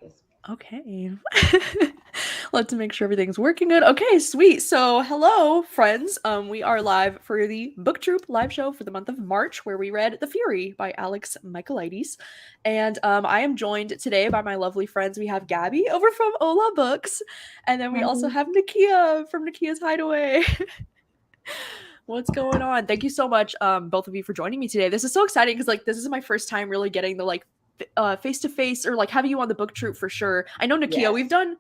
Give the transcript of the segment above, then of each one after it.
Yes. Okay. Let's make sure everything's working good. Okay, sweet. So, hello, friends. We are live for the Book Troop live show for the month of March, where we read *The Fury* by Alex Michaelides, and I am joined today by my lovely friends. We have Gabby over from Ola Books, and then we also have Nakia from Nakia's Hideaway. What's going on? Thank you so much, both of you, for joining me today. This is so exciting because this is my first time really getting the face to face or having you on the Book Troop for sure. I know, Nakia, Yes. we've done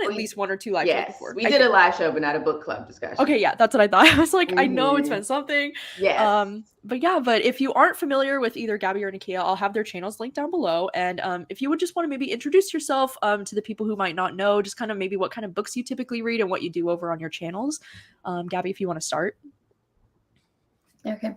at least one or two live shows before. We did a live show, but not a book club discussion. Okay, yeah, that's what I thought. I was like, I know it's been something. Yes. But if you aren't familiar with either Gabby or Nakia, I'll have their channels linked down below. And if you would just want to maybe introduce yourself to the people who might not know, just kind of maybe what kind of books you typically read and what you do over on your channels. Gabby, if you want to start. Okay.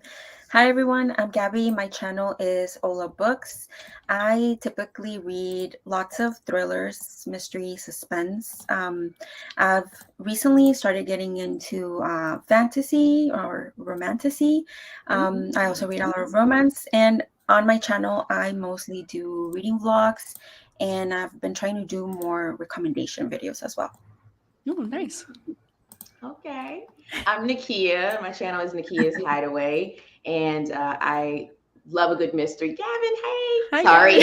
Hi, everyone. I'm Gabby. My channel is Ola Books. I typically read lots of thrillers, mystery, suspense. I've recently started getting into fantasy or romantasy. I also read a lot of romance. And on my channel, I mostly do reading vlogs. And I've been trying to do more recommendation videos as well. Oh, nice. Okay. I'm Nakia. My channel is Nakia's Hideaway. And I love a good mystery. Gavin, hey. Hi, sorry.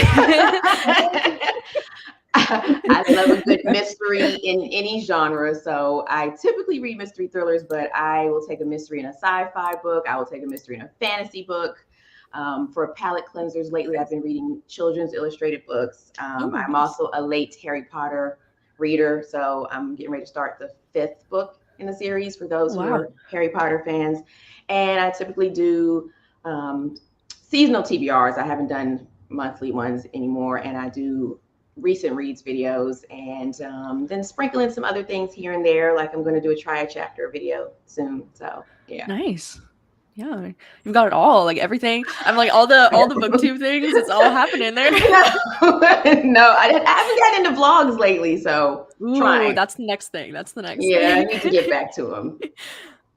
I love a good mystery in any genre. So I typically read mystery thrillers, but I will take a mystery in a sci-fi book. I will take a mystery in a fantasy book. For palate cleansers lately, I've been reading children's illustrated books. I'm also a late Harry Potter reader. So I'm getting ready to start the 5th book in the series for those who are Harry Potter fans. And I typically do seasonal TBRs. I haven't done monthly ones anymore. And I do recent reads videos and then sprinkle in some other things here and there. Like I'm going to do a try a chapter video soon. So yeah. Nice. Yeah, you've got it all, everything. I'm all the booktube things. It's all happening there. No, I haven't gotten into vlogs lately, so trying. That's the next thing. Yeah, I need to get back to them.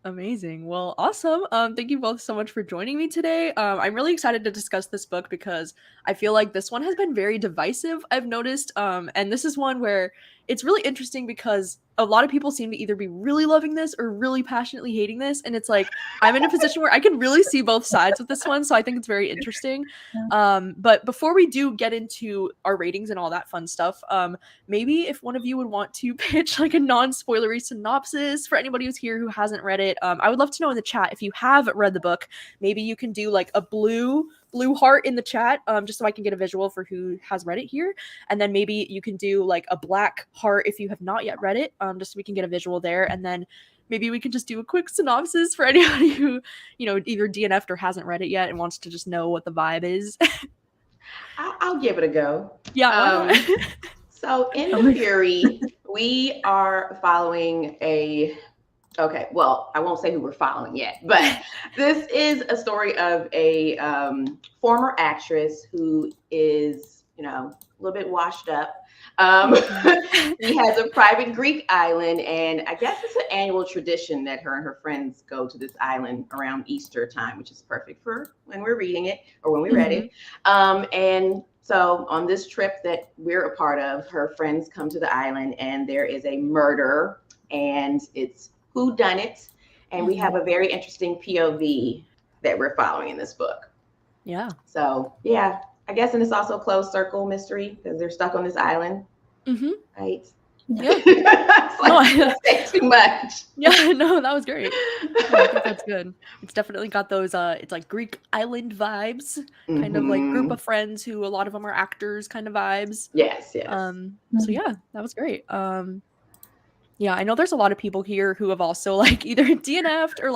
Amazing. Well, awesome. Thank you both so much for joining me today. I'm really excited to discuss this book because I feel like this one has been very divisive, I've noticed. And this is one where it's really interesting because a lot of people seem to either be really loving this or really passionately hating this. And it's I'm in a position where I can really see both sides with this one. So I think it's very interesting. But before we do get into our ratings and all that fun stuff, maybe if one of you would want to pitch a non-spoilery synopsis for anybody who's here who hasn't read it, I would love to know in the chat if you have read the book. Maybe you can do a blue heart in the chat, just so I can get a visual for who has read it here. And then maybe you can do a black heart if you have not yet read it, just so we can get a visual there. And then maybe we can just do a quick synopsis for anybody who, either DNF'd or hasn't read it yet and wants to just know what the vibe is. I'll give it a go. Yeah. So in The Fury, we are following okay, well, I won't say who we're following yet, but this is a story of a former actress who is, a little bit washed up. He has a private Greek island, and I guess it's an annual tradition that her and her friends go to this island around Easter time, which is perfect for when we're reading it or when we read it. And so on this trip that we're a part of, her friends come to the island and there is a murder, and it's who done it, and we have a very interesting POV that we're following in this book. Yeah. So yeah, I guess, and it's also a closed circle mystery because they're stuck on this island. Right. Yeah. I say too much. Yeah, no, that was great. I think that's good. It's definitely got those it's Greek island vibes, kind of group of friends who a lot of them are actors kind of vibes. Yes. So yeah, that was great. Yeah, I know there's a lot of people here who have also either DNF'd or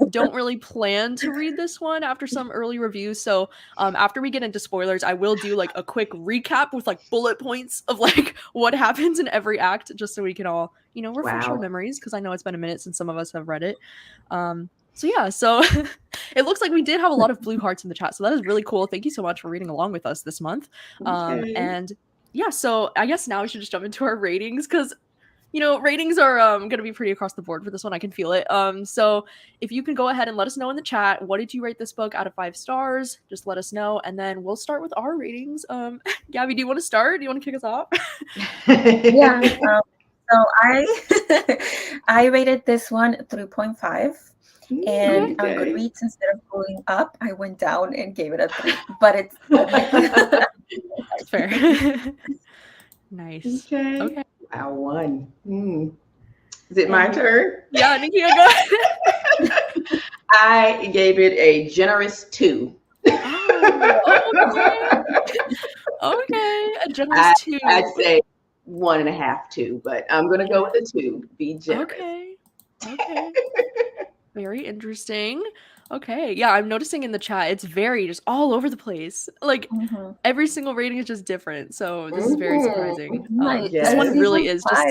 don't really plan to read this one after some early reviews. So after we get into spoilers, I will do a quick recap with bullet points of what happens in every act, just so we can all, refresh our memories, because I know it's been a minute since some of us have read it. So yeah, so it looks like we did have a lot of blue hearts in the chat. So that is really cool. Thank you so much for reading along with us this month. And yeah, so I guess now we should just jump into our ratings, because ratings are gonna be pretty across the board for this one. I can feel it. So if you can go ahead and let us know in the chat, what did you rate this book out of 5 stars? Just let us know, and then we'll start with our ratings. Gabby, do you want to start? Do you want to kick us off? Yeah. So I rated this one 3.5. And on Goodreads, instead of going up, I went down and gave it a 3. But it's fair. Nice. Okay. I won. Is it my turn? Yeah, Nakia, go ahead. I gave it a generous 2. Okay, a generous 2. I'd say 1.5, 2, but I'm gonna go with a 2. Be generous. Okay. Very interesting. Okay. Yeah, I'm noticing in the chat it's very just all over the place. Like every single rating is just different. So this is very surprising. This one really is just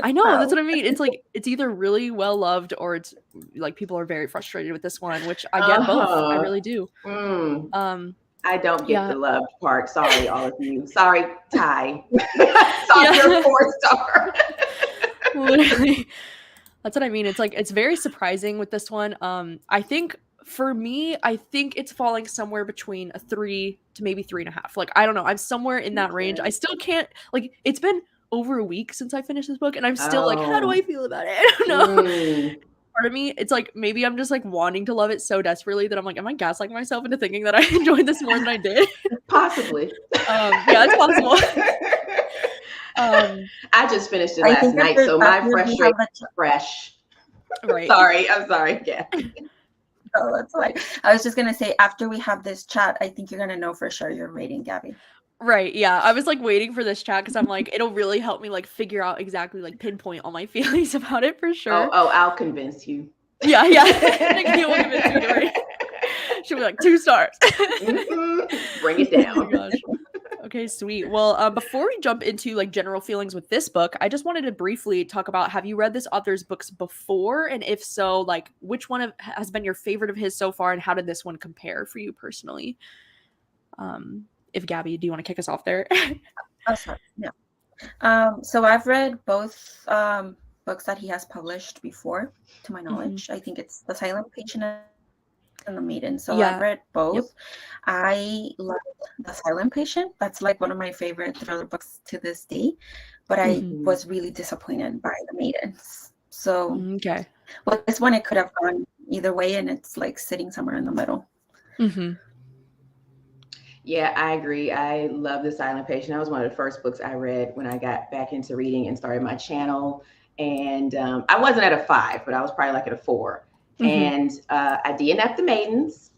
I know, that's what I mean. It's like it's either really well loved or it's like people are very frustrated with this one, which I get both. I really do. I don't get the loved part. Sorry, all of you. Sorry, Ty. Saw your 4-star. Literally. That's what I mean. It's like it's very surprising with this one. I think for me, it's falling somewhere between a 3 to maybe 3.5. Like I don't know. I'm somewhere in that range. I still can't like. It's been over a week since I finished this book, and I'm still like, how do I feel about it? I don't know. Part of me, it's like maybe I'm just like wanting to love it so desperately that I'm like, am I gaslighting myself into thinking that I enjoyed this more than I did? Possibly. Yeah, it's possible. I just finished it last night, so my frustration is fresh. Right. I'm sorry. Yeah. Oh, that's fine. I was just gonna say after we have this chat, I think you're gonna know for sure your rating, Gabby. Right. Yeah. I was like waiting for this chat because I'm like, it'll really help me like figure out exactly like pinpoint all my feelings about it for sure. Oh, I'll convince you. Yeah. Nakia will convince me to rate. She'll be like 2 stars. Bring it down. Oh my gosh. Okay, sweet. Well, before we jump into like general feelings with this book, I just wanted to briefly talk about, have you read this author's books before? And if so, like which one has been your favorite of his so far, and how did this one compare for you personally? If Gabby, do you want to kick us off there? Oh, sorry. Yeah. So I've read both books that he has published before, to my knowledge. I think it's The Silent Patient and The Maiden. So I've read both. Yep. I love The Silent Patient. That's like one of my favorite thriller books to this day. But I was really disappointed by The Maidens. So with this one, it could have gone either way, and it's like sitting somewhere in the middle. Yeah, I agree. I love The Silent Patient. That was one of the first books I read when I got back into reading and started my channel. And I wasn't at a 5, but I was probably like at a 4. And I DNF'd The Maidens.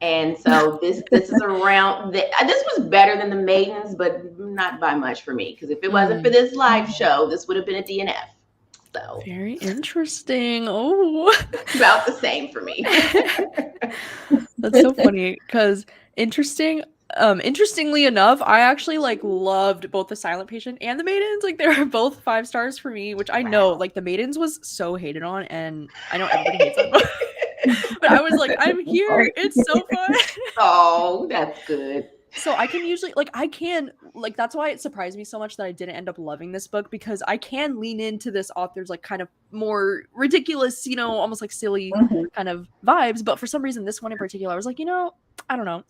And so this is around this was better than The Maidens, but not by much for me, because if it wasn't for this live show, this would have been a DNF. So very interesting. Oh, about the same for me. That's so funny because interestingly enough, I actually like loved both The Silent Patient and The Maidens. Like they were both 5 stars for me, which I know like The Maidens was so hated on, and I know everybody hates that book. But I was like, I'm here. It's so fun. Oh, that's good. So I can usually that's why it surprised me so much that I didn't end up loving this book, because I can lean into this author's like kind of more ridiculous, almost like silly kind of vibes. But for some reason, this one in particular, I was like, I don't know.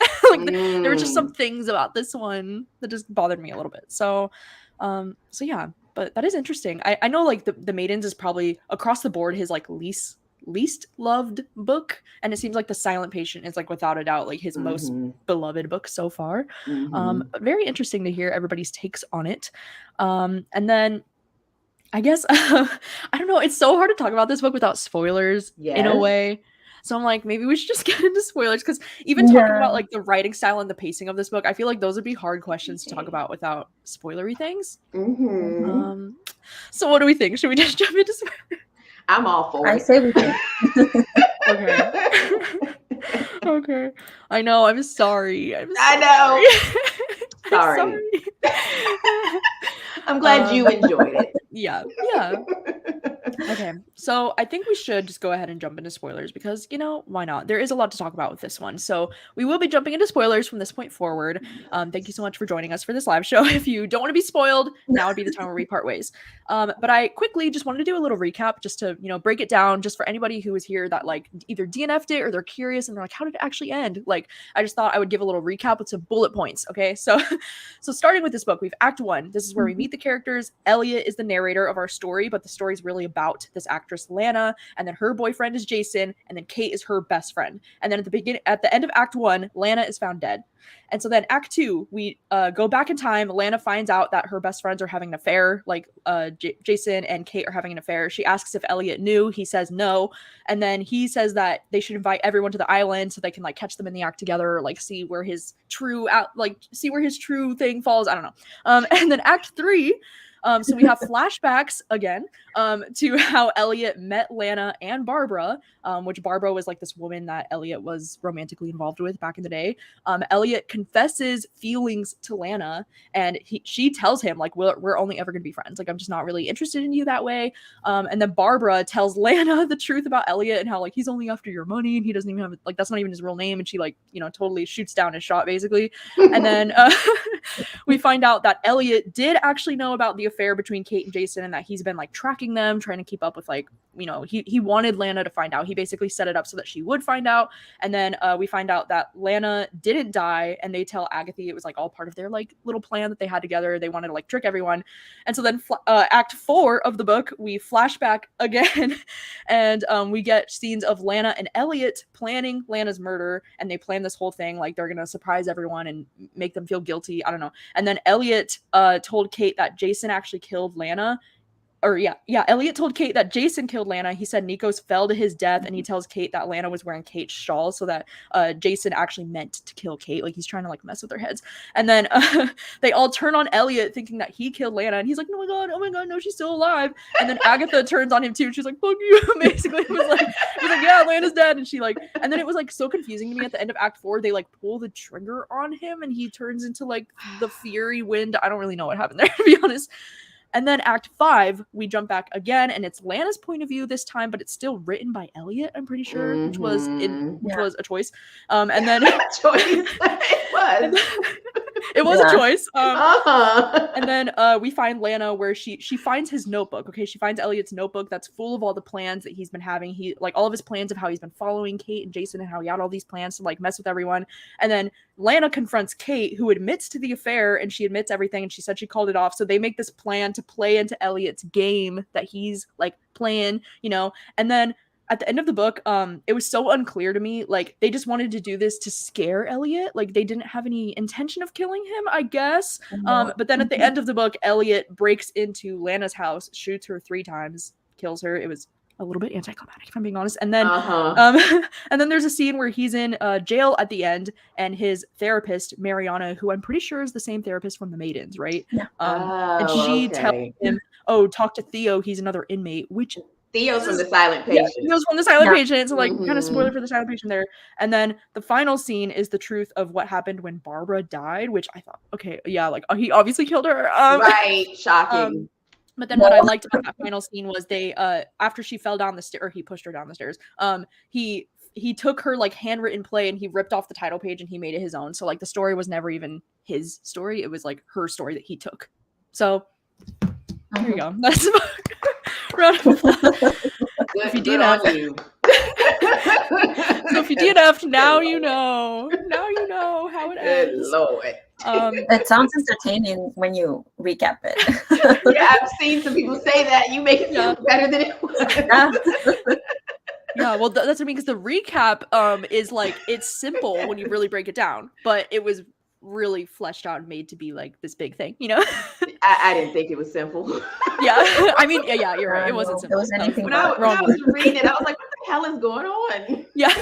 There were just some things about this one that just bothered me a little bit. So yeah, but that is interesting. I know like the Maidens is probably across the board his like least loved book, and it seems like The Silent Patient is like without a doubt like his most beloved book so far. Very interesting to hear everybody's takes on it. And then I guess I don't know, it's so hard to talk about this book without spoilers in a way. So I'm like, maybe we should just get into spoilers, because even talking about like the writing style and the pacing of this book, I feel like those would be hard questions to talk about without spoilery things. So what do we think? Should we just jump into spoilers? I'm all for it. I say we do. Okay. I know. I'm sorry. I know. Sorry. I'm glad you enjoyed it. Yeah. Okay, so I think we should just go ahead and jump into spoilers because, why not? There is a lot to talk about with this one. So we will be jumping into spoilers from this point forward. Thank you so much for joining us for this live show. If you don't want to be spoiled, now would be the time where we part ways. But I quickly just wanted to do a little recap just to, break it down just for anybody who is here that like either DNF'd it or they're curious and they're like, how did it actually end? Like, I just thought I would give a little recap with some bullet points. Okay, so starting with this book, we've Act 1. This is where we meet the characters. Elliot is the narrator of our story, but the story is really about this actress Lana, and then her boyfriend is Jason, and then Kate is her best friend. And then at the end of Act 1, Lana is found dead. And so then Act 2, we go back in time. Lana finds out that her best friends are having an affair, like Jason and Kate are having an affair. She asks if Elliot knew. He says no. And then he says that they should invite everyone to the island so they can like catch them in the act together, or, like see where his true thing falls. I don't know. And then Act 3, so we have flashbacks again to how Elliot met Lana and Barbara, which Barbara was like this woman that Elliot was romantically involved with back in the day. Elliot confesses feelings to Lana, and she tells him like, we're only ever going to be friends. Like, I'm just not really interested in you that way. And then Barbara tells Lana the truth about Elliot and how like he's only after your money and he doesn't even have like that's not even his real name. And she like totally shoots down his shot basically. And then we find out that Elliot did actually know about the affair between Kate and Jason, and that he's been like tracking them, trying to keep up with like, he wanted Lana to find out. He basically set it up so that she would find out. And then we find out that Lana didn't die, and they tell Agatha it was like all part of their like little plan that they had together. They wanted to like trick everyone. And so then Act 4 of the book, we flash back again and we get scenes of Lana and Elliot planning Lana's murder, and they plan this whole thing like they're gonna surprise everyone and make them feel guilty. I don't know. And then Elliot told Kate that Jason actually killed Lana. Elliot told Kate that Jason killed Lana. He said Nikos fell to his death, and he tells Kate that Lana was wearing Kate's shawl, so that Jason actually meant to kill Kate. Like, he's trying to like mess with their heads. And then they all turn on Elliot thinking that he killed Lana, and he's like, oh my god, no, she's still alive. And then Agatha turns on him too, and she's like, fuck you. Basically, it was like, yeah, Lana's dead. And she like, and then it was like so confusing to me at the end of Act 4. They like pull the trigger on him, and he turns into like the Fury Wind. I don't really know what happened there, to be honest. And then Act 5, we jump back again, and it's Lana's point of view this time, but it's still written by Elliot, I'm pretty sure, which was a choice. And then choice. It was. It was a choice. And then we find Lana where she finds his notebook. Okay, she finds Elliot's notebook that's full of all the plans that he's been having. He like all of his plans of how he's been following Kate and Jason, and how he had all these plans to like mess with everyone. And then Lana confronts Kate, who admits to the affair, and she admits everything, and she said she called it off. So they make this plan to play into Elliot's game that he's like playing, and then at the end of the book, it was so unclear to me. Like, they just wanted to do this to scare Elliot. Like, they didn't have any intention of killing him, I guess. But then at the end of the book, Elliot breaks into Lana's house, shoots her 3 times, kills her. It was a little bit anticlimactic, if I'm being honest. And then, and then there's a scene where he's in jail at the end, and his therapist, Mariana, who I'm pretty sure is the same therapist from The Maidens, right? Yeah. And she tells him, talk to Theo. He's another inmate, which Theo's from the silent patient. Yeah, Theo's from the silent patient. So like kind of spoiler for the silent patient there. And then the final scene is the truth of what happened when Barbara died, which I thought, okay, yeah, like he obviously killed her. Right, shocking. But then what I liked about that final scene was they after she fell down the stairs, or he pushed her down the stairs, he took her like handwritten play and he ripped off the title page and he made it his own. So like the story was never even his story. It was like her story that he took. So there you go. That's round of applause. If you DNF, so if you DNF, now you know how it ends. Good Lord. It sounds entertaining when you recap it. Yeah, I've seen some people say that. You make it feel better than it was. Yeah, well, that's what I mean, because the recap is like, it's simple when you really break it down, but it was really fleshed out and made to be like this big thing, I didn't think it was simple. Yeah, I mean, yeah, you're right. It wasn't simple. It was anything when I was reading it, I was like, what the hell is going on? Yeah.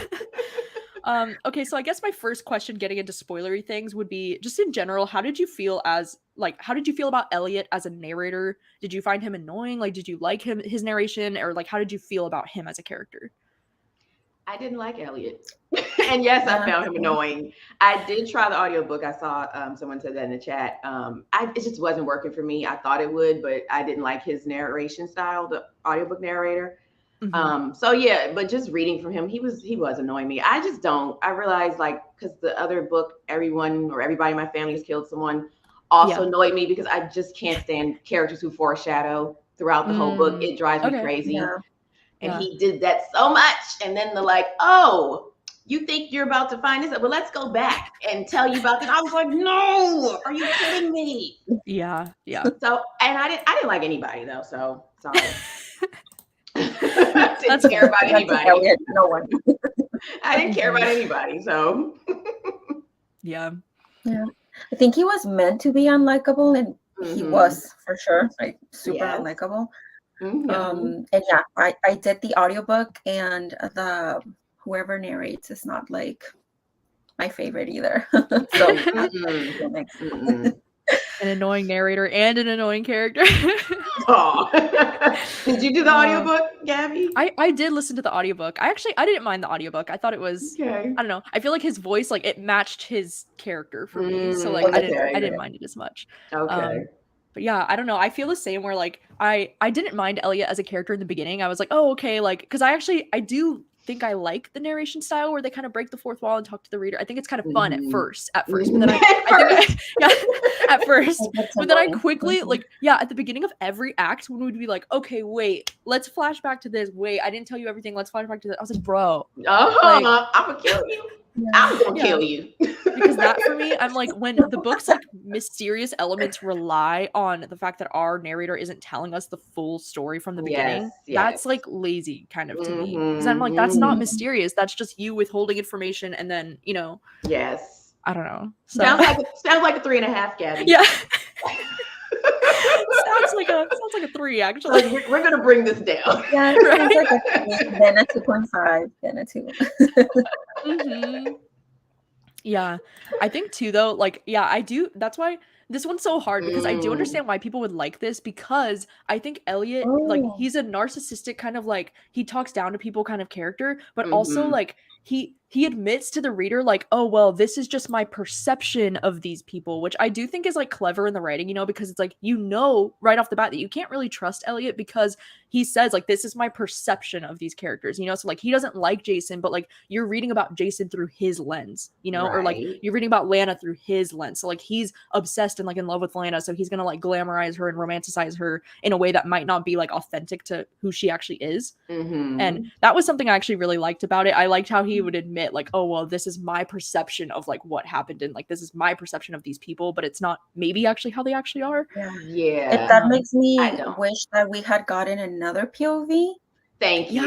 Okay, so I guess my first question, getting into spoilery things, would be just in general, how did you feel about Elliot as a narrator? Did you find him annoying? Like, did you like his narration, or like, how did you feel about him as a character? I didn't like Elliot. And yes, I found him annoying. I did try the audiobook. I saw someone said that in the chat. It just wasn't working for me. I thought it would, but I didn't like his narration style, the audiobook narrator. So yeah, but just reading from him, he was annoying me. I just don't. I realized like because the other book, everyone or everybody in my family has killed someone, also annoyed me because I just can't stand characters who foreshadow throughout the whole book. It drives me crazy. Yeah. And he did that so much. And then they're like, oh, you think you're about to find this? Well, let's go back and tell you about this. I was like, no, are you kidding me? Yeah. So, and I didn't like anybody though. So sorry. I didn't care about anybody. No one. I didn't care about anybody. So yeah. I think he was meant to be unlikable, and he was for sure, like super unlikable. And yeah, I did the audiobook, and the whoever narrates is not like my favorite either. So an annoying narrator and an annoying character. Did you do the audiobook, Gabby? I did listen to the audiobook. I didn't mind the audiobook. I thought it was I don't know. I feel like his voice, like it matched his character for me. So like I didn't mind it as much. Okay. But yeah, I don't know. I feel the same where like I didn't mind Elliot as a character in the beginning. I was like, oh, okay, like because I do think I like the narration style where they kind of break the fourth wall and talk to the reader. I think it's kind of fun at first, but then at first, but then I quickly at the beginning of every act when we'd be like, okay, wait, let's flash back to this. Wait, I didn't tell you everything. Let's flash back to this. I was like, bro, I'm gonna kill you. I'm gonna kill you. Because that for me, I'm like, when the book's like mysterious elements rely on the fact that our narrator isn't telling us the full story from the beginning, that's like lazy kind of to me. Because I'm like, that's not mysterious. That's just you withholding information and then, Yes. I don't know. So. Sounds like a 3.5, Gabby. Yeah. sounds like a 3 actually. Like, we're gonna bring this down. Yeah, it sounds like a 3, then a 2.5, then a 2. Yeah, I think too though, like I do. That's why this one's so hard because I do understand why people would like this because I think Elliot like he's a narcissistic kind of like he talks down to people kind of character, but also like he admits to the reader like, oh well, this is just my perception of these people, which I do think is like clever in the writing, because it's like right off the bat that you can't really trust Elliot because he says like this is my perception of these characters, so like he doesn't like Jason, but like you're reading about Jason through his lens, or like you're reading about Lana through his lens, so like he's obsessed and like in love with Lana, so he's gonna like glamorize her and romanticize her in a way that might not be like authentic to who she actually is. And that was something I actually really liked about it. I liked how he would admit like, oh well, this is my perception of like what happened and like this is my perception of these people, but it's not maybe actually how they actually are. That makes me wish that we had gotten another POV. Thank you.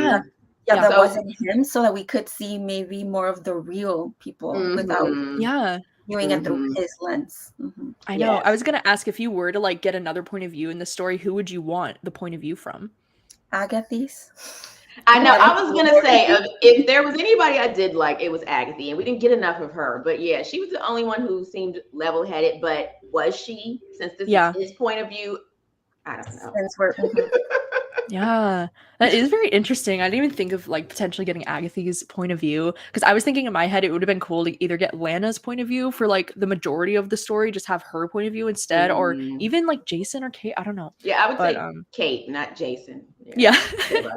That wasn't him, so that we could see maybe more of the real people without viewing it through his lens. I know. I was gonna ask, if you were to like get another point of view in the story, who would you want the point of view from? Agatha's. I know. I was gonna say if there was anybody I did like, it was Agatha, and we didn't get enough of her. But yeah, she was the only one who seemed level-headed. But was she? Since this is his point of view, I don't know. Since we're Yeah, that is very interesting. I didn't even think of like potentially getting Agatha's point of view because I was thinking in my head it would have been cool to either get Lana's point of view for like the majority of the story, just have her point of view instead, or even like Jason or Kate. I don't know. Yeah, I would say Kate, not Jason. Yeah,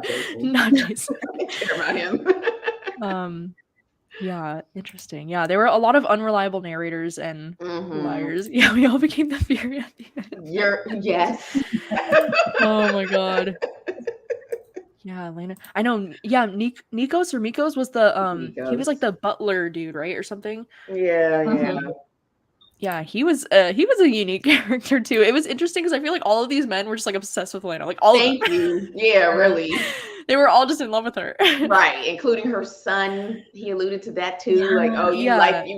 Jason. Not Jason. I don't care about him. Yeah, interesting. Yeah, there were a lot of unreliable narrators and liars. Yeah, we all became the Fury at the end. Yes. Oh my god. Yeah, Elena. I know. Yeah, Nikos was the he was like the butler dude, right, or something. Yeah. Yeah, he was a unique character too. It was interesting because I feel like all of these men were just like obsessed with Lana, like all of them. Thank you. Yeah, really. They were all just in love with her. Right, including her son. He alluded to that too. Like, oh, you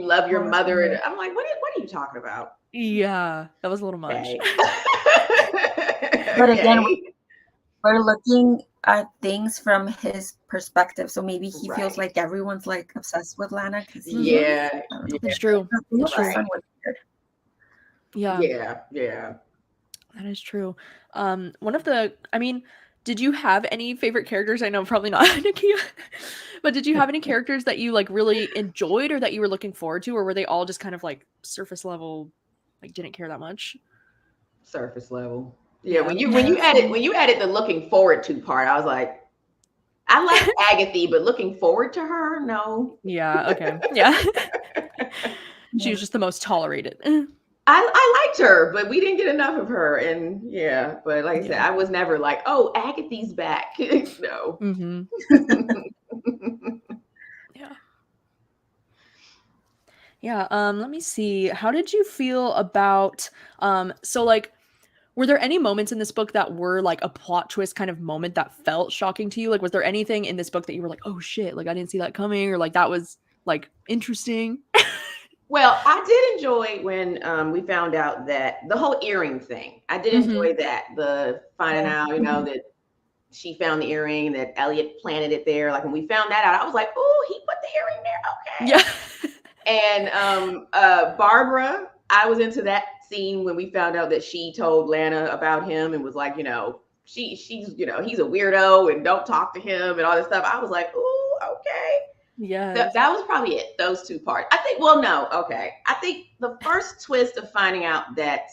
love your mother. And I'm like, what are you talking about? Yeah, that was a little much. Okay. But again, we're looking at things from his perspective. So maybe he feels like everyone's like obsessed with Lana. It's true. It's true. Yeah. That is true. One of the, did you have any favorite characters? I know probably not Nakia, but did you have any characters that you like really enjoyed or that you were looking forward to, or were they all just kind of like surface level, like didn't care that much? Surface level. Yeah, Yeah. when you added the looking forward to part, I was like, I like Agatha, but looking forward to her, no. Yeah, okay. Yeah. She Yeah. was just the most tolerated. I liked her, but we didn't get enough of her. And yeah, but like I said, Yeah. I was never like, oh, Agatha's back. No. Mm-hmm. Yeah. Yeah, let me see. How did you feel about so like were there any moments in this book that were like a plot twist kind of moment that felt shocking to you? Like was there anything in this book that you were like, "Oh shit, like I didn't see that coming," or like that was like interesting? Well, I did enjoy when we found out that the whole earring thing. I did Mhm. enjoy that. The finding Yeah. out, that she found the earring, that Elliot planted it there. Like when we found that out, I was like, oh, he put the earring there. Okay. Yeah. And Barbara, I was into that scene when we found out that she told Lana about him and was like, she's he's a weirdo and don't talk to him and all this stuff. I was like, oh, okay. Yes. That was probably it. Those two parts. I think. Well, no. Okay. I think the first twist of finding out that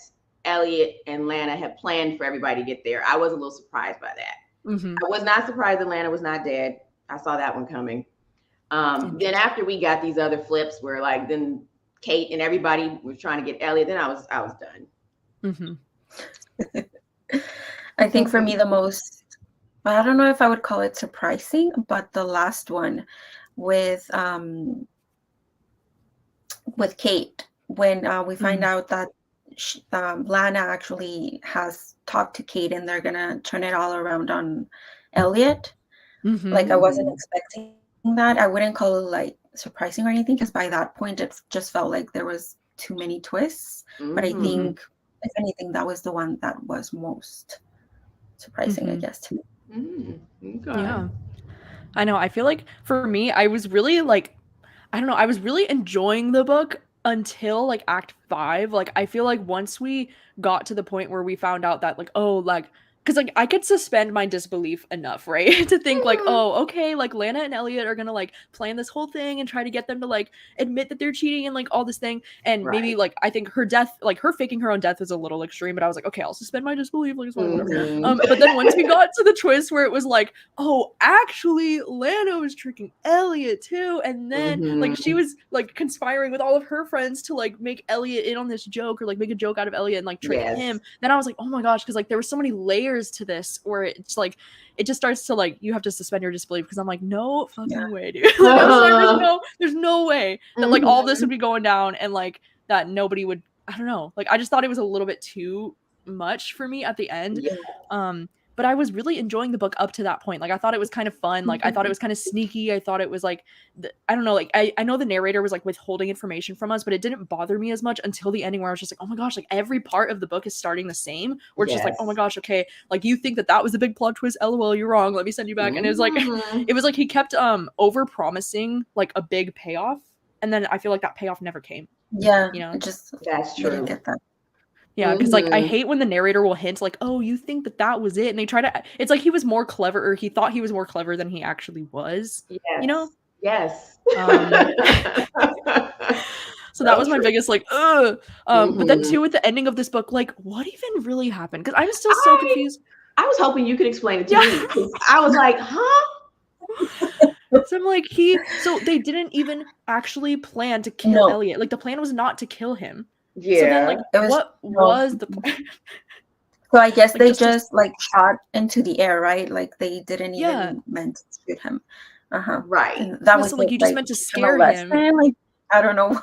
Elliot and Lana had planned for everybody to get there, I was a little surprised by that. Mhm. I was not surprised that Lana was not dead. I saw that one coming. Then Interesting. after we got these other flips where like then Kate and everybody was trying to get Elliot, then I was done. Mhm. I think for me the most, I don't know if I would call it surprising, but the last one with Kate when we find Mhm. out that Lana actually has talked to Kate and they're gonna turn it all around on Elliot. Like I Mhm. wasn't Mhm. expecting that. I wouldn't call it like surprising or anything because by that point it just felt like there was too many twists. But I Mhm. Mhm. think if anything, that was the one that was most surprising, I Mhm. guess, to me. Mhm. Okay. Yeah. I know. I feel like for me, I was really like I don't know, I was really enjoying the book until like act 5. Like I feel like once we got to the point where we found out that like oh like cuz like I could suspend my disbelief enough, right? To think like, Mhm. "Oh, okay, like Lana and Elliot are going to like plan this whole thing and try to get them to like admit that they're cheating and like all this thing." And maybe Right. like I think her death, like her faking her own death is a little extreme, but I was like, "Okay, I'll suspend my disbelief, like it's fine, whatever." Mhm. But then once we got to the twist where it was like, oh, actually, Lana was tricking Elliot too. And then, like, she Mhm. was like conspiring with all of her friends to like make Elliot in on this joke or like make a joke out of Elliot and like trick him. Yes. Then I was like, oh my gosh, because like there were so many layers to this where it's like, it just starts to like, you have to suspend your disbelief because I'm like, no Yeah. fucking way, dude. Like, I'm sorry, there's no way that like all this Mhm. would be going down and like that nobody would, I don't know. Like, I just thought it was a little bit too much for me at the end. Yeah. But I was really enjoying the book up to that point. Like I thought it was kind of fun. Like I thought it was kind of sneaky. I thought it was like I don't know, like I know the narrator was like withholding information from us, but it didn't bother me as much until the ending where I was just like, oh my gosh, like every part of the book is starting the same. Where it's just like, oh my Yes. gosh, okay, like you think that was a big plot twist. LOL, you're wrong. Let me send you back. And it was like Mhm. it was like he kept over promising like a big payoff, and then I feel like that payoff never came. Yeah. You know? It just, That's we didn't true. get that. Yeah, because like I Mhm. hate when the narrator will hint like, "Oh, you think that was it," and they try to. It's like he was more clever, or he thought he was more clever than he actually was. You know. Yes. Yes. Um. So that So was my true. biggest like, ugh. But then Mhm. too, at the ending of this book, like, what even really happened? Because I'm still so I confused. I was hoping you could explain it to Yeah. me because I was like, huh? So I'm like, so they didn't even actually plan to kill No. Elliot. Like the plan was not to kill him. So then, Yeah. like, It was what no. was the plan? So I guess Like, they just to, just like shot into the air, right? Like they didn't yeah, even meant to shoot him. Uh-huh. Right. And that yeah. was So like, it. you just Like meant to teach him a scare him. lesson. Like I don't know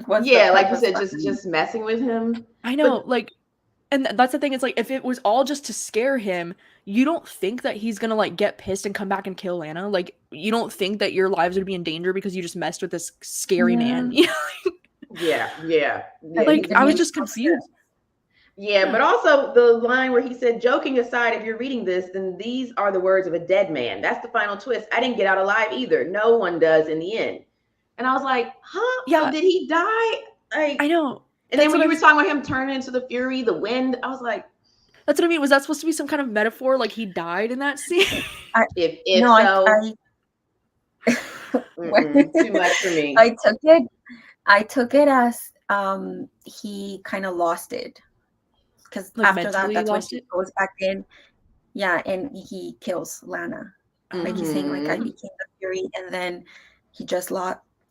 what's the Yeah, like you purpose said, just behind. just messing with him. I But know, like, and that's the thing. It's like if it was all just to scare him, you don't think that he's gonna like get pissed and come back and kill Lana. Like, you don't think that your lives would be in danger because you just messed with this scary Yeah. man. You know? yeah, yeah. Like Yeah, he Like, didn't I was even just trust her. confused. yeah, Yeah. but also the line where he said, joking aside, if you're reading this, then these are the words of a dead man. That's the final twist. I didn't get out alive either. No one does in the end. And I was like, huh? So Yeah, did he die? Like, I know. and then That's when what I you were was. talking about him turning into the fury, the wind, I was like, That's what I mean. Was that supposed to be some kind of metaphor? Like he died in that scene? If No, so, too much for me. I took it as he kind of lost it, because Like after that, mentally that's when lost he it? goes back in. Yeah, and he kills Lana. Like he's saying, like, I Mhm. became the Fury, and then he just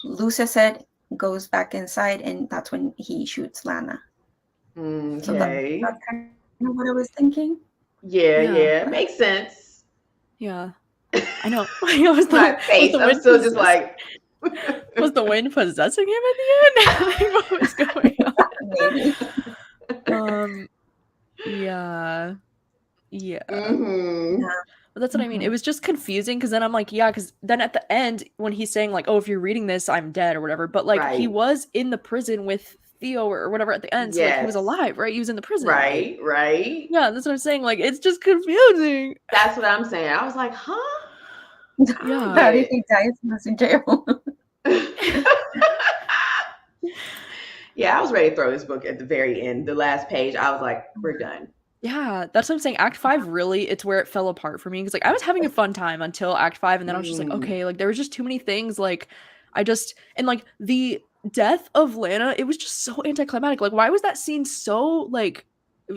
loses it, goes back inside, and that's when he shoots Lana. So Okay. that's kind of what I was thinking. Yeah, Yeah. yeah, makes sense. Yeah. I know. was My face. the I'm wind still just like. was the wind possessing him at the end? Like, what was going Maybe. on? Yeah. Yeah. Mhm. Yeah. But that's what I mean. It was just confusing because then I'm like, yeah, because then at the end, when he's saying, like, oh, if you're reading this, I'm dead or whatever. But like he Right. was in the prison with Theo or whatever at the end. So like he was Yes. alive, right? He was in the prison. Like, Right. yeah, that's what I'm saying. Like, it's just confusing. That's what I'm saying. I was like, huh? Yeah. How did he die? He was in jail. Yeah, I was ready to throw this book at the very end. The last page, I was like, we're done. Yeah, that's what I'm saying. Act 5 really, it's where it fell apart for me because like I was having a fun time until Act 5 and then I was just like, okay, like there was just too many things like and like the death of Lana, it was just so anticlimactic. Like why was that scene so like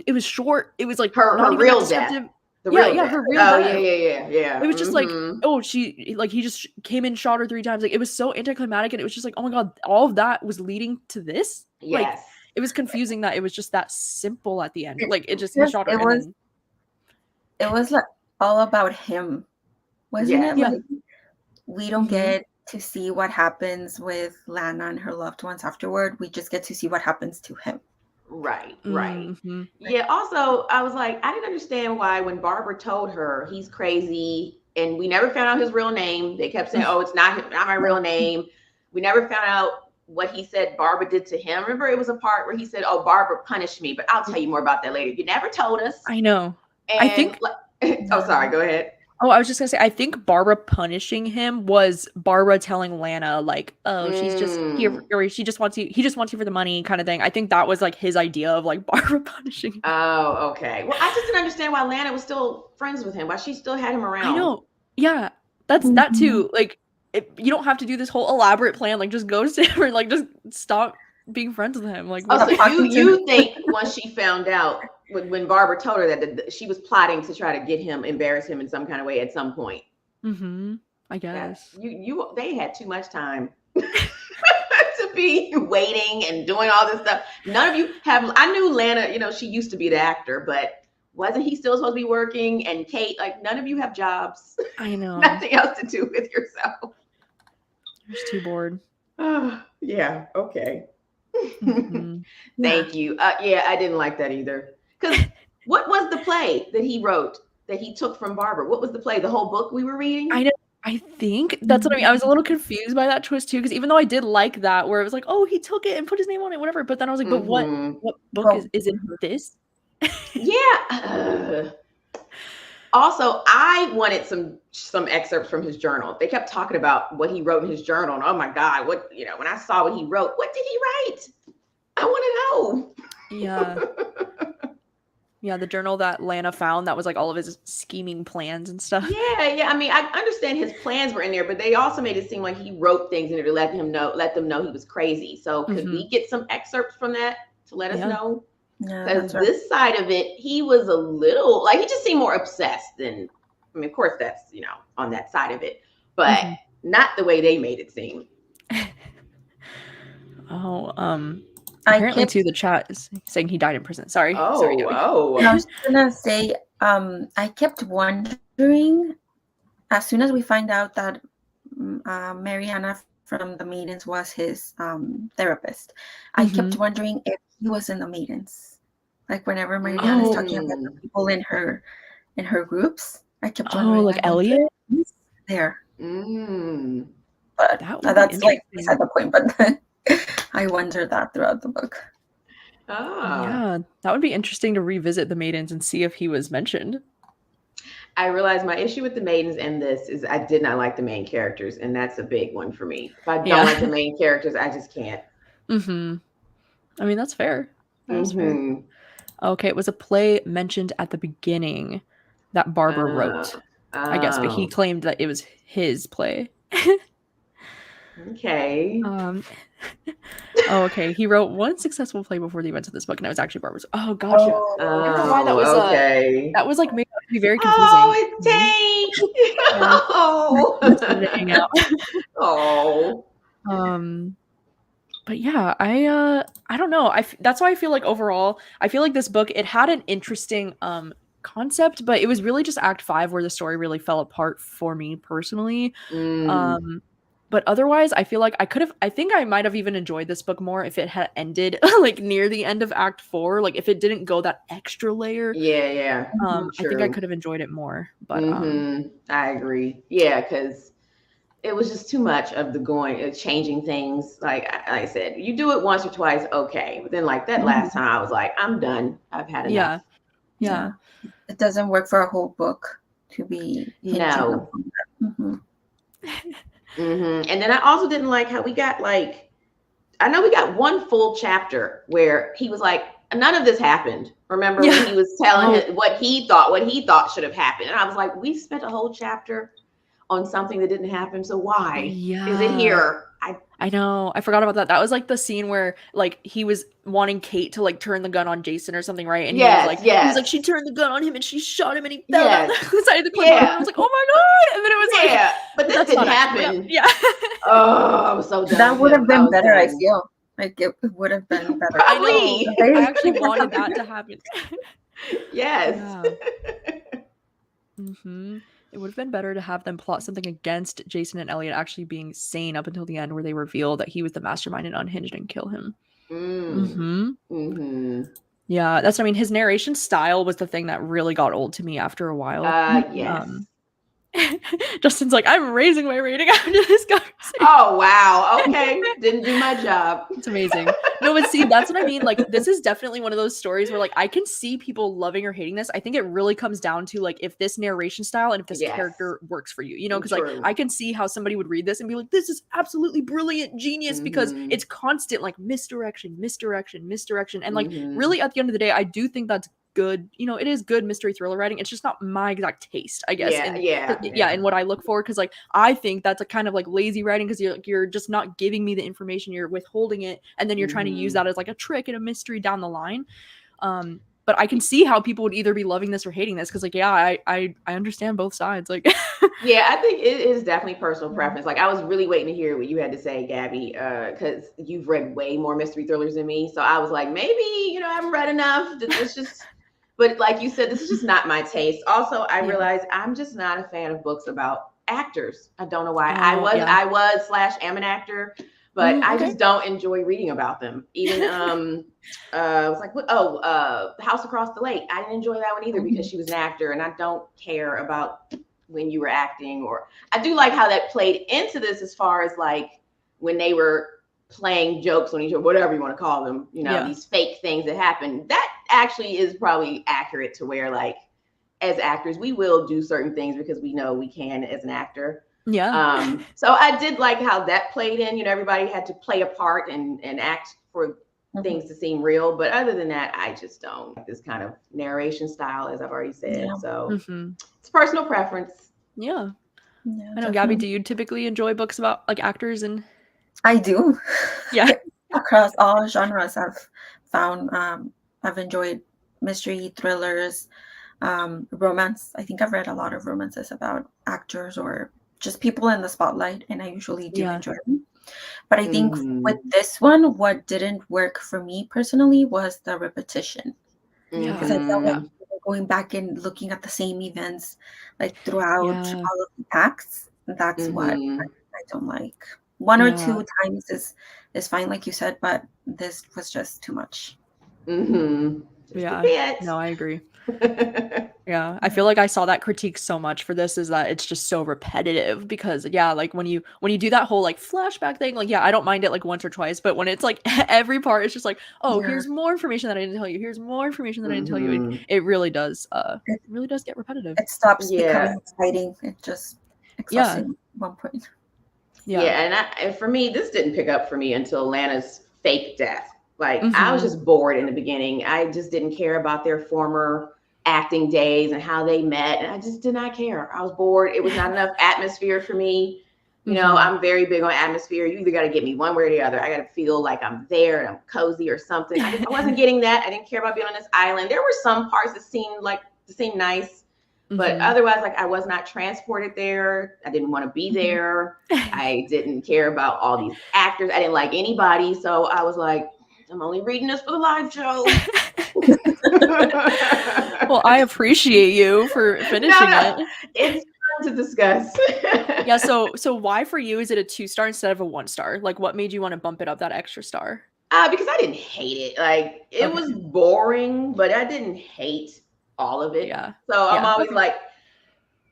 it was short. It was like not Her even that real death. descriptive. The Yeah, real yeah, death. her real Oh, death. yeah. It was just like, Mhm. oh, he just came in, shot her 3 times. Like it was so anticlimactic and it was just like, oh my god, all of that was leading to this? Like Yes. it was confusing that it was just that simple at the end. Like it just he Yes, shot her and then it was like all about him, wasn't Yes. it? Yeah. Like we don't Mhm. get to see what happens with Lana and her loved ones afterward. We just get to see what happens to him. Right. Mhm. Yeah. Also, I was like, I didn't understand why when Barbara told her he's crazy, and we never found out his real name. They kept saying, "Oh, it's not my real name." We never found out what he said Barbara did to him. Remember, it was a part where he said, "Oh, Barbara punished me," but I'll tell you more about that later. You never told us. I know. I And think oh, sorry. Go ahead. I was just gonna say, I think Barbara punishing him was Barbara telling Lana, like, oh, she's just here, or she just wants you, he just wants you for the money kind of thing. I think that was like his idea of like Barbara punishing him. Oh, okay. Well, I just didn't understand why Lana was still friends with him, why she still had him around. I know. Yeah, that's that too. Like, you don't have to do this whole elaborate plan. Like, just go to him or like just stop being friends with him. Like, Oh, what? so you think once she found out when Barbara told her that she was plotting to try to get him, embarrass him in some kind of way at some point? I guess. They had too much time to be waiting and doing all this stuff. None of you have. I knew Lana, she used to be the actor, but wasn't he still supposed to be working? And Kate, like, none of you have jobs. I know. Nothing else to do with yourself. I'm just too bored. Yeah. Okay. Thank you. Yeah, I didn't like that either. Because what was the play that he wrote that he took from Barbara? What was the play? The whole book we were reading? I know. I think that's what I mean. I was a little confused by that twist too, because even though I did like that, where it was like, oh, he took it and put his name on it, whatever. But then I was like, but what book is it? This? Yeah. Also, I wanted some excerpts from his journal. They kept talking about what he wrote in his journal, and oh my god, when I saw what he wrote, what did he write? I want to know. Yeah. Yeah, the journal that Lana found that was like all of his scheming plans and stuff. Yeah. I mean, I understand his plans were in there, but they also made it seem like he wrote things in there to let them know he was crazy. So could we get some excerpts from that to let us know? Because this side of it, he was a little like, he just seemed more obsessed than, I mean, of course that's, on that side of it, but not the way they made it seem. Apparently too, the chat is saying he died in prison. Sorry. Sorry, Gabby. I was gonna say, I kept wondering, as soon as we find out that Mariana from the Maidens was his therapist, I kept wondering if he was in the Maidens. Like whenever Mariana is talking about the people in her groups, I kept wondering. Like Elliot? There. But that's like beside the point, but I wondered that throughout the book. Yeah, that would be interesting to revisit the Maidens and see if he was mentioned. I realized my issue with the Maidens and this is I did not like the main characters, and that's a big one for me. If I don't like the main characters, I just can't. I mean, that's fair. That's fair. Okay, it was a play mentioned at the beginning that Barbara wrote, I guess, but he claimed that it was his play. Okay. Okay. He wrote one successful play before the events of this book, and it was actually Barbara's. Oh, gotcha. I don't know why that was okay. that was like made to be very confusing. Oh, it's Tank. Oh. Hang out. Oh. But yeah, I don't know. That's why I feel like overall, I feel like this book, it had an interesting concept, but it was really just Act 5 where the story really fell apart for me personally. But otherwise, I feel like I think I might have even enjoyed this book more if it had ended like near the end of Act 4. Like if it didn't go that extra layer. Yeah. I think I could have enjoyed it more. But I agree. Yeah, because it was just too much of the changing things. Like I said, you do it once or twice, okay. But then like that last time, I was like, I'm done. I've had enough. Yeah. It doesn't work for a whole book to be hinging upon that. And then I also didn't like how we got I know we got one full chapter where he was like, none of this happened. Remember when he was telling him what he thought should have happened. And I was like, we spent a whole chapter on something that didn't happen. So why is it here? I know. I forgot about that. That was like the scene where like he was wanting Kate to like turn the gun on Jason or something, right? And he was like, she turned the gun on him and she shot him and he fell down the side of the cliff. And I was like, oh my god! And then it was like, but this didn't happen. Oh, I was so done. That would have been better. I feel like it would have been better. Probably. I actually wanted that to happen. Yes. It would have been better to have them plot something against Jason and Elliot actually being sane up until the end where they reveal that he was the mastermind and unhinged and kill him. Yeah, that's what I mean. His narration style was the thing that really got old to me after a while. Yes. Justin's like, I'm raising my rating after this conversation. Oh, wow. Okay. Didn't do my job. It's amazing. No, but see, that's what I mean. Like, this is definitely one of those stories where, like, I can see people loving or hating this. I think it really comes down to, like, if this narration style and if this character works for you, you know? Because, like, I can see how somebody would read this and be like, this is absolutely brilliant, genius, because it's constant, like, misdirection. And, like, really, at the end of the day, I do think that's good, you know, it is good mystery thriller writing. It's just not my exact taste, I guess. And what I look for, because like I think that's a kind of like lazy writing, because you're just not giving me the information, you're withholding it, and then you're trying to use that as like a trick and a mystery down the line. But I can see how people would either be loving this or hating this, because like I understand both sides. Like I think it is definitely personal preference. Like I was really waiting to hear what you had to say, Gabby, because you've read way more mystery thrillers than me. So I was like, maybe, you know, I haven't read enough. It's just but like you said, this is just not my taste. Also, I realized I'm just not a fan of books about actors. I don't know why. I was/am an actor, but I just don't enjoy reading about them. Even I was like, The House Across the Lake. I didn't enjoy that one either because she was an actor, and I don't care about when you were acting. Or I do like how that played into this as far as like when they were playing jokes on each other, whatever you want to call them, you know, these fake things that happen. That actually is probably accurate to where like as actors we will do certain things because we know we can as an actor. So I did like how that played in, you know, everybody had to play a part and act for things to seem real, but other than that I just don't like this kind of narration style, as I've already said. So it's personal preference. I know. Gabby, do you typically enjoy books about like actors? And I do. Across all genres, I've found I've enjoyed mystery, thrillers, romance. I think I've read a lot of romances about actors or just people in the spotlight, and I usually do enjoy them. But I think with this one, what didn't work for me personally was the repetition. Because I felt like going back and looking at the same events like throughout all of the acts. That's what I don't like. One or two times is fine, like you said, but this was just too much. No, I agree. I feel like I saw that critique so much for this, is that it's just so repetitive, because like when you do that whole like flashback thing, like I don't mind it like once or twice, but when it's like every part it's just like, here's more information that I didn't tell you, here's more information that I didn't tell you, it really does get repetitive. It stops becoming exciting. It just exhausting at one point. And for me, this didn't pick up for me until Lana's fake death. Like I was just bored in the beginning. I just didn't care about their former acting days and how they met. And I just did not care. I was bored. It was not enough atmosphere for me. You know, I'm very big on atmosphere. You either got to get me one way or the other. I got to feel like I'm there and I'm cozy or something. I wasn't getting that. I didn't care about being on this island. There were some parts that seemed nice, but otherwise, like I was not transported there. I didn't want to be there. I didn't care about all these actors. I didn't like anybody. So I was like, I'm only reading this for the live show. Well, I appreciate you for finishing it. It's fun to discuss. Yeah, so why for you is it a 2-star instead of a 1-star? Like what made you want to bump it up that extra star? Because I didn't hate it. Like it was boring, but I didn't hate all of it. Yeah. So I'm always like,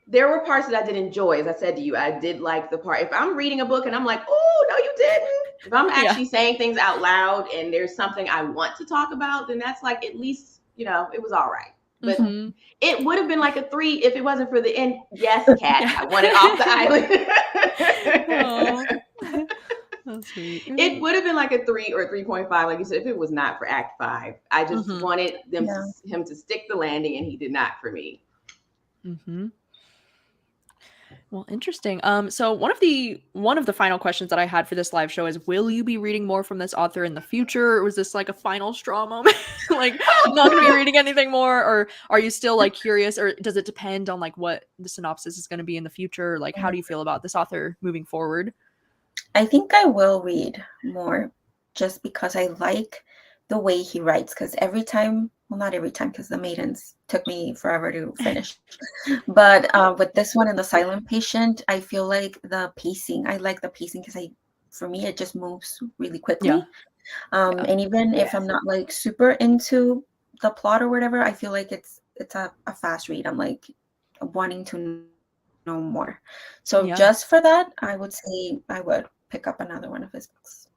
there were parts that I did enjoy. As I said to you, I did like the part. If I'm reading a book and I'm like, oh, no, you didn't. If I'm actually saying things out loud and there's something I want to talk about, then that's like, at least, you know, it was all right. But it would have been like a 3 if it wasn't for the end. Yes, Kat, I want it off the island. Oh, that's sweet. It would have been like a 3 or 3.5, like you said, if it was not for Act 5. I just wanted him to stick the landing, and he did not for me. Well, interesting. So one of the final questions that I had for this live show is, will you be reading more from this author in the future? Or was this like a final straw moment? Like, I'm not going to be reading anything more? Or are you still like curious? Or does it depend on like what the synopsis is going to be in the future? Like, how do you feel about this author moving forward? I think I will read more just because I like the way he writes. Because every time, well, not every time, because The Maidens took me forever to finish. But with this one and The Silent Patient, I feel like the pacing, I like the pacing because for me, it just moves really quickly. And even if I'm not like super into the plot or whatever, I feel like it's a fast read. I'm like wanting to know more. So just for that, I would say I would pick up another one of his books.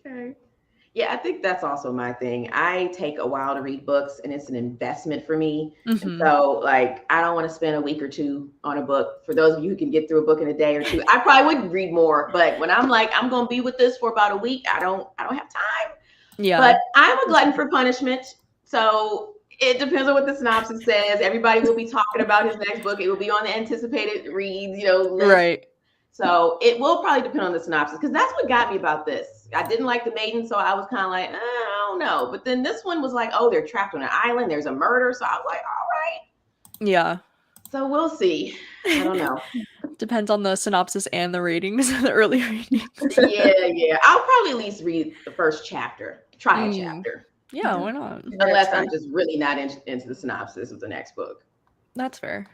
Okay. Yeah, I think that's also my thing. I take a while to read books, and it's an investment for me. And so, like, I don't want to spend a week or two on a book. For those of you who can get through a book in a day or two, I probably would read more. But when I'm like, I'm going to be with this for about a week, I don't have time. Yeah. But I'm a glutton for punishment. So it depends on what the synopsis says. Everybody will be talking about his next book. It will be on the anticipated reads, list. Right. So it will probably depend on the synopsis, because that's what got me about this. I didn't like The Maiden, so I was kind of like, I don't know. But then this one was like, oh, they're trapped on an island. There's a murder. So I was like, all right. Yeah. So we'll see. I don't know. Depends on the synopsis and the ratings, the early ratings. Yeah. I'll probably at least read the first chapter. Try a chapter. Yeah, why not? Unless I'm just really not into the synopsis of the next book. That's fair.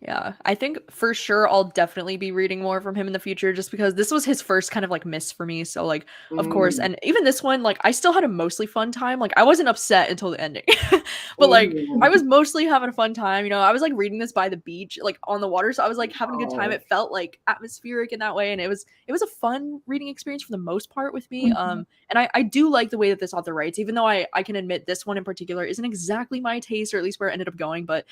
Yeah, I think for sure I'll definitely be reading more from him in the future, just because this was his first kind of like miss for me. So like, of course, and even this one, like I still had a mostly fun time. Like I wasn't upset until the ending, but like I was mostly having a fun time. I was like reading this by the beach, like on the water. So I was like having a good time. It felt like atmospheric in that way. And it was a fun reading experience for the most part with me. And I do like the way that this author writes, even though I can admit this one in particular isn't exactly my taste, or at least where it ended up going. But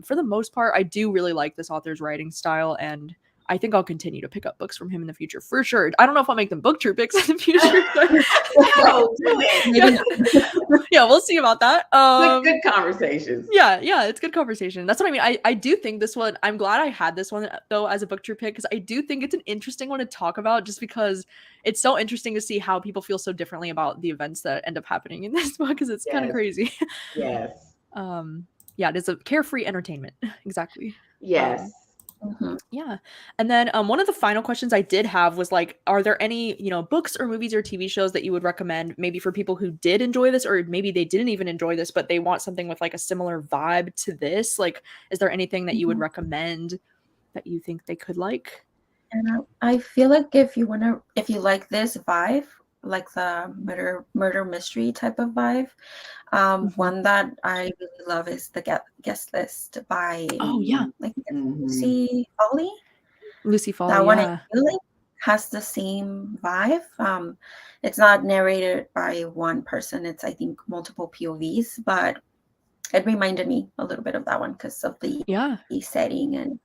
for the most part, I do really like this author's writing style, and I think I'll continue to pick up books from him in the future for sure. I don't know if I'll make them book tour picks in the future, but yeah, we'll see about that. Good conversations. Yeah, it's good conversation. That's what I mean. I do think this one, I'm glad I had this one though as a book tour pick, because I do think it's an interesting one to talk about, just because it's so interesting to see how people feel so differently about the events that end up happening in this book, because it's kind of crazy. Yes. Yeah, it is a carefree entertainment. Exactly. Yes. Yeah. And then one of the final questions I did have was like, are there any, books or movies or TV shows that you would recommend maybe for people who did enjoy this, or maybe they didn't even enjoy this, but they want something with like a similar vibe to this? Like, is there anything that you would recommend that you think they could like? And I feel like if you like this vibe, like the murder mystery type of vibe, one that I really love is the Guest List by Lucy Foley. That one I feel like has the same vibe. It's not narrated by one person. It's, I think, multiple POVs, but it reminded me a little bit of that one because of the setting and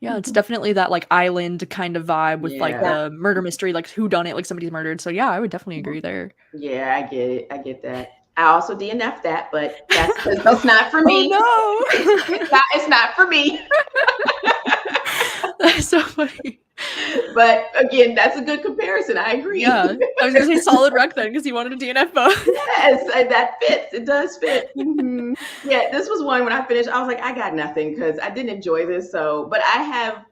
Yeah, it's definitely that like island kind of vibe with like Yeah. the murder mystery, like who done it, like somebody's murdered. So yeah, I would definitely agree there. Yeah, I get it. I get that. I also DNF that, but that's because it's not for me. Oh It's not for me. no. That's so funny. But again, that's a good comparison. I agree. Yeah. I was gonna say solid rec then because you wanted a DNF both. Yes, that fits. It does fit. Yeah, this was one when I finished, I was like, I got nothing because I didn't enjoy this. So, but I have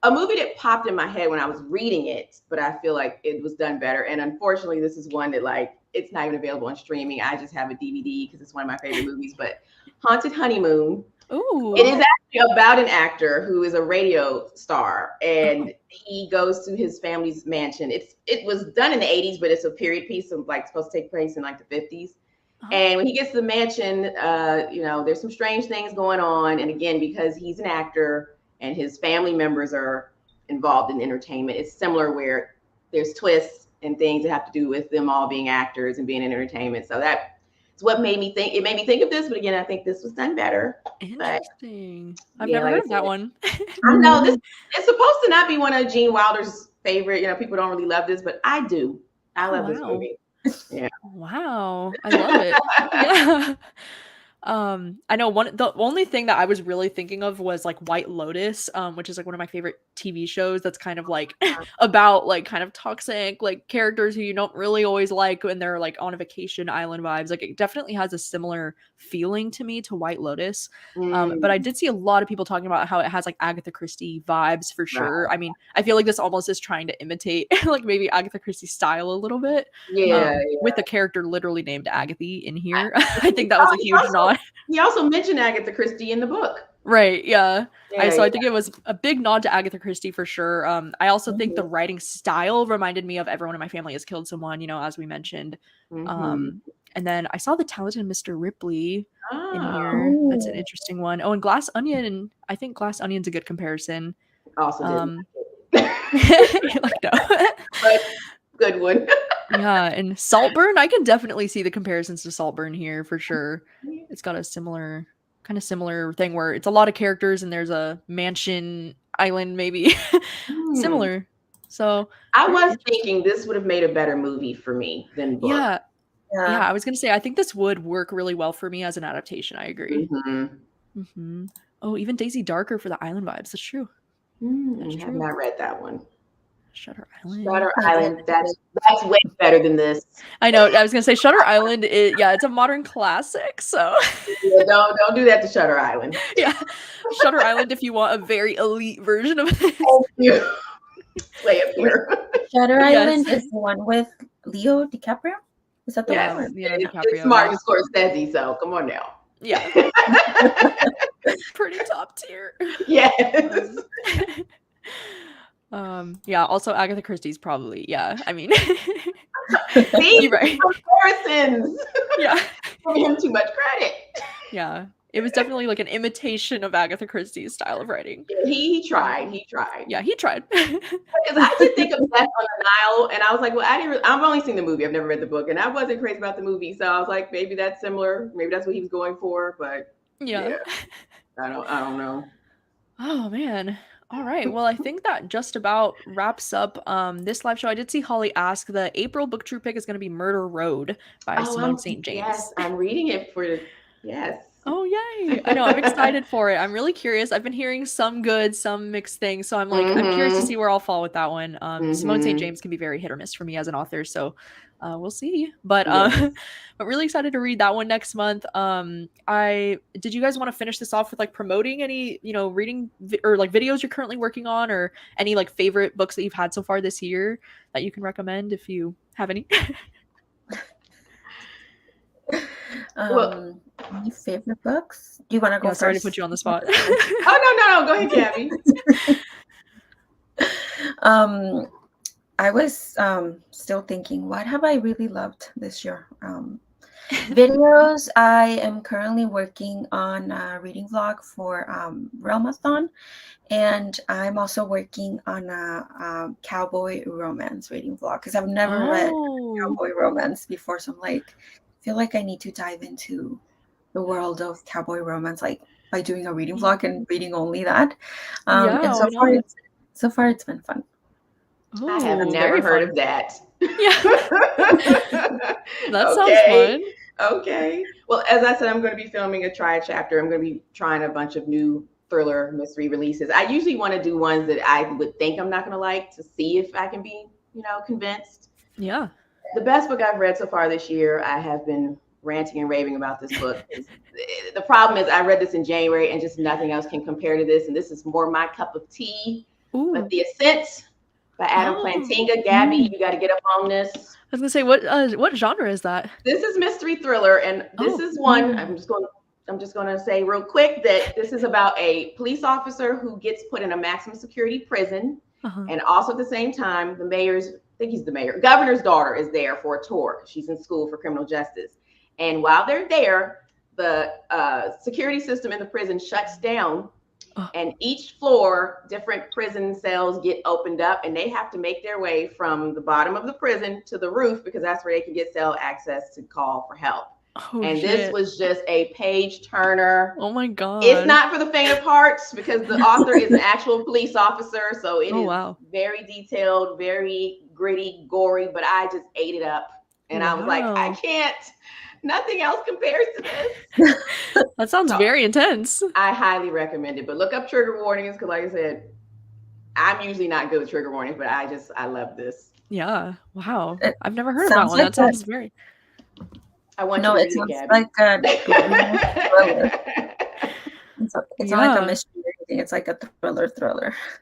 a movie that popped in my head when I was reading it, but I feel like it was done better. And unfortunately, this is one that like it's not even available on streaming. I just have a DVD because it's one of my favorite movies. But Haunted Honeymoon. Ooh. It is actually about an actor who is a radio star, and he goes to his family's mansion. It was done in the 80s, but it's a period piece of like supposed to take place in like the 50s. And when he gets to the mansion, there's some strange things going on. And again, because he's an actor and his family members are involved in entertainment, it's similar where there's twists and things that have to do with them all being actors and being in entertainment. So that's what made me think. It made me think of this, but again, I think this was done better. Interesting. I've yeah, never like heard I of that one. I know this it's supposed to not be one of Gene Wilder's favorite. People don't really love this, but I do. I love this movie. Yeah. Wow. I love it. Yeah. I know the only thing that I was really thinking of was like White Lotus, which is like one of my favorite TV shows that's kind of like about like kind of toxic like characters who you don't really always like when they're like on a vacation island vibes. Like it definitely has a similar feeling to me to White Lotus. But I did see a lot of people talking about how it has like Agatha Christie vibes for sure. Right. I mean, I feel like this almost is trying to imitate like maybe Agatha Christie style a little bit. Yeah, With a character literally named Agatha in here. I think that was a huge nod. He also mentioned Agatha Christie in the book. Right, yeah. Yeah, I think it was a big nod to Agatha Christie for sure. I also think the writing style reminded me of Everyone in My Family Has Killed Someone, as we mentioned. And then I saw The Talented Mr. Ripley in here. That's an interesting one. Oh, and Glass Onion. I think Glass Onion's a good comparison. Also like no. But good one. Yeah, and Saltburn, I can definitely see the comparisons to Saltburn here for sure. It's got a similar thing where it's a lot of characters and there's a mansion island maybe. Similar. So I was thinking this would have made a better movie for me than book. Yeah, I was gonna say I think this would work really well for me as an adaptation. I agree. Oh, even Daisy Darker for the island vibes. That's true. I have not read that one. Shutter Island. Shutter Island. That's way better than this. I know. I was gonna say Shutter Island. It's a modern classic. So yeah, don't do that to Shutter Island. Yeah, Shutter Island. If you want a very elite version of this. Thank you. Play it here. Shutter Island is the one with Leo DiCaprio. Is that the one? Yeah, it's Martin Scorsese. So come on now. Yeah. Pretty top tier. Yes. Yeah, also Agatha Christie's probably, I mean See, you're right. Comparisons. Yeah. Giving him too much credit. Yeah. It was definitely like an imitation of Agatha Christie's style of writing. He tried. Yeah, he tried. Because I did think of Death on the Nile, and I was like, well, I've only seen the movie. I've never read the book, and I wasn't crazy about the movie. So I was like, maybe that's similar. Maybe that's what he was going for. But yeah. I don't know. Oh man. All right. Well, I think that just about wraps up this live show. I did see Holly ask the April book troop pick is going to be Murder Road by Simone St. James. Yes, I'm reading it yes. Oh, yay. I know. I'm excited for it. I'm really curious. I've been hearing some good, some mixed things. So I'm like, I'm curious to see where I'll fall with that one. Simone St. James can be very hit or miss for me as an author. So we'll see. But but really excited to read that one next month. Did you guys want to finish this off with like promoting any, reading or like videos you're currently working on or any like favorite books that you've had so far this year that you can recommend if you have any? Any favorite books? Do you want to go first? Sorry to put you on the spot. Oh, no. Go ahead, Gabby. I was still thinking, what have I really loved this year? Videos. I am currently working on a reading vlog for Realmathon, and I'm also working on a cowboy romance reading vlog because I've never read cowboy romance before. So I'm like, I feel like I need to dive into the world of cowboy romance, like by doing a reading vlog and reading only that. Yeah, And why not? so far it's been fun. I have Ooh, never very heard fun. of that. Yeah, that sounds Okay. fun. Okay. Well, as I said, I'm going to be filming a try chapter. I'm going to be trying a bunch of new thriller mystery releases. I usually want to do ones that I would think I'm not going to like to see if I can be, convinced. Yeah. The best book I've read so far this year, I have been ranting and raving about this book. The problem is I read this in January and just nothing else can compare to this. And this is more my cup of tea. But Ooh. The Ascent by Adam Oh. Plantinga. Gabby, you got to get up on this. I was gonna say, what genre is that? This is mystery thriller, and this is one I'm just going to say real quick that this is about a police officer who gets put in a maximum security prison, and also at the same time, governor's daughter is there for a tour. She's in school for criminal justice, and while they're there, the security system in the prison shuts down. And each floor, different prison cells get opened up, and they have to make their way from the bottom of the prison to the roof because that's where they can get cell access to call for help. Oh, and shit. This was just a page turner. Oh my god. It's not for the faint of hearts because the author is an actual police officer, so it is very detailed, very gritty, gory, but I just ate it up. And I was like, I can't. Nothing else compares to this. That sounds very intense. I highly recommend it, but look up trigger warnings because, like I said, I'm usually not good with trigger warnings, but I love this. Yeah. Wow. I've never heard of that one. That sounds very. I want you to read it, Gabby. Like a thriller. It's not like a mystery or anything. It's like a thriller.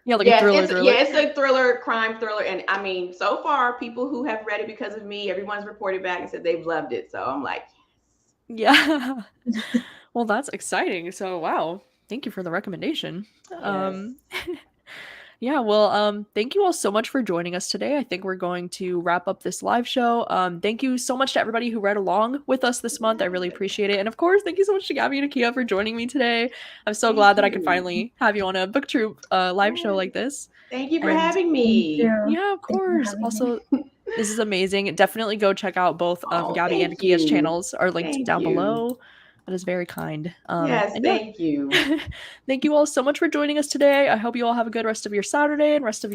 Yeah, like a thriller. It's a thriller, crime thriller. And I mean, so far, people who have read it because of me, everyone's reported back and said they've loved it. So I'm like, yeah. Well, that's exciting. So, wow. Thank you for the recommendation. Yes. Yeah, well, thank you all so much for joining us today. I think we're going to wrap up this live show. Thank you so much to everybody who read along with us this month. I really appreciate it. And of course, thank you so much to Gaby and Nakia for joining me today. I'm so glad that I could finally have you on a book troop live show like this. Thank you for having me. Yeah, of course. Also, this is amazing. Definitely go check out both Gaby and Nakia's channels are linked down below. That is very kind. Yes, thank you. Thank you all so much for joining us today. I hope you all have a good rest of your Saturday and rest of your